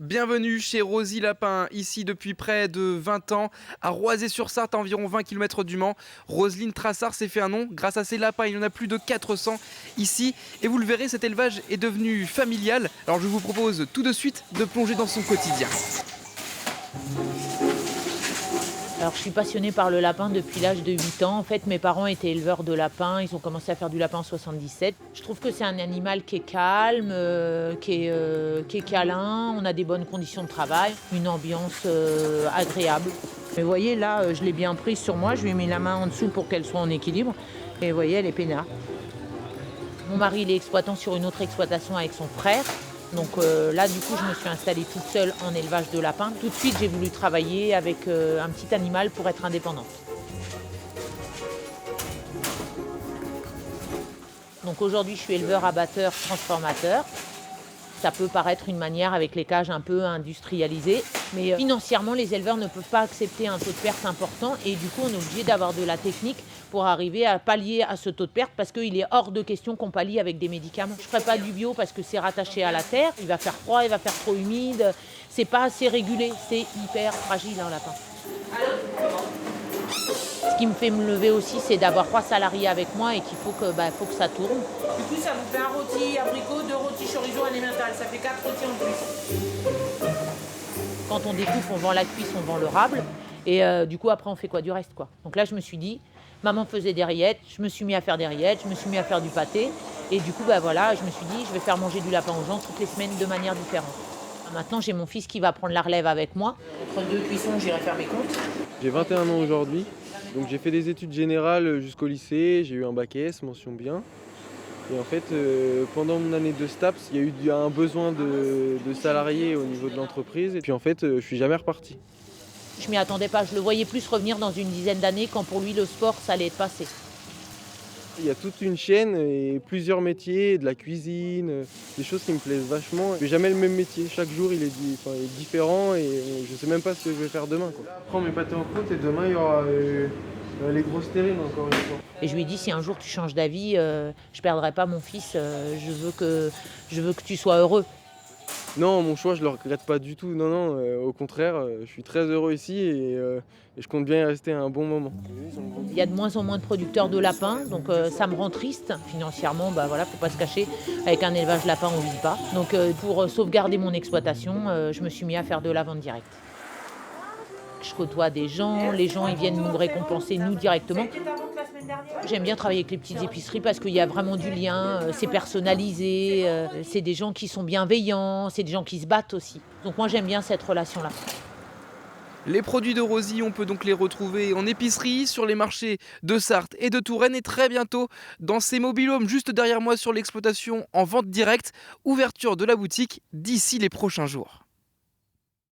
Bienvenue chez Rosy Lapin, ici depuis près de 20 ans, à Roisey-sur-Sarthe, à environ 20 km du Mans. Roselyne Trassard s'est fait un nom grâce à ses lapins, il y en a plus de 400 ici. Et vous le verrez, cet élevage est devenu familial. Alors je vous propose tout de suite de plonger dans son quotidien. Alors, je suis passionnée par le lapin depuis l'âge de 8 ans. En fait, mes parents étaient éleveurs de lapins. Ils ont commencé à faire du lapin en 77. Je trouve que c'est un animal qui est calme, qui est câlin. On a des bonnes conditions de travail, une ambiance agréable. Mais vous voyez, là, je l'ai bien prise sur moi. Je lui ai mis la main en dessous pour qu'elle soit en équilibre. Et vous voyez, elle est peinard. Mon mari, il est exploitant sur une autre exploitation avec son frère. Donc là, du coup, je me suis installée toute seule en élevage de lapins. Tout de suite, j'ai voulu travailler avec un petit animal pour être indépendante. Donc aujourd'hui, je suis éleveur, abatteur, transformateur. Ça peut paraître une manière avec les cages un peu industrialisées, mais financièrement, les éleveurs ne peuvent pas accepter un taux de perte important et du coup, on est obligé d'avoir de la technique pour arriver à pallier à ce taux de perte parce qu'il est hors de question qu'on pallie avec des médicaments. Je ne ferai pas du bio parce que c'est rattaché à la terre, il va faire froid, il va faire trop humide, c'est pas assez régulé, c'est hyper fragile un lapin. Ce qui me fait me lever aussi, c'est d'avoir 3 salariés avec moi et qu'il faut que ça tourne. Du coup, ça vous fait un rôti abricot, 2 rôtis chorizo, un emmental. Ça fait 4 rôtis en plus. Quand on découpe, on vend la cuisse, on vend le rable. Et du coup, après, on fait quoi du reste, quoi. Donc là, je me suis dit, maman faisait des rillettes, je me suis mis à faire des rillettes, je me suis mis à faire du pâté. Et du coup, voilà, je me suis dit, je vais faire manger du lapin aux gens toutes les semaines de manière différente. Maintenant, j'ai mon fils qui va prendre la relève avec moi. Entre 2 cuissons, j'irai faire mes comptes. J'ai 21 ans aujourd'hui, donc j'ai fait des études générales jusqu'au lycée, j'ai eu un bac S, mention bien. Et en fait, pendant mon année de STAPS, il y a eu un besoin de salariés au niveau de l'entreprise. Et puis en fait, je suis jamais reparti. Je m'y attendais pas, je le voyais plus revenir dans une dizaine d'années quand pour lui, le sport, ça allait être passé. Il y a toute une chaîne et plusieurs métiers, de la cuisine, des choses qui me plaisent vachement. Je fais jamais le même métier, chaque jour il est différent et je sais même pas ce que je vais faire demain, quoi. Je prends mes pâtés en croûte et demain il y aura les grosses terrines encore une fois. Et je lui ai dit, si un jour tu changes d'avis, je perdrai pas mon fils, je veux que tu sois heureux. Non, mon choix je le regrette pas du tout, non, au contraire, je suis très heureux ici et je compte bien y rester un bon moment. Il y a de moins en moins de producteurs de lapins, donc ça me rend triste. Financièrement, faut pas se cacher, avec un élevage lapin on vit pas. Donc pour sauvegarder mon exploitation, je me suis mis à faire de la vente directe. Je côtoie des gens, les gens ils viennent nous récompenser nous directement. J'aime bien travailler avec les petites épiceries parce qu'il y a vraiment du lien, c'est personnalisé, c'est des gens qui sont bienveillants, c'est des gens qui se battent aussi. Donc moi j'aime bien cette relation-là. Les produits de Rosy, on peut donc les retrouver en épicerie, sur les marchés de Sarthe et de Touraine et très bientôt dans ces mobil-homes juste derrière moi sur l'exploitation en vente directe. Ouverture de la boutique d'ici les prochains jours.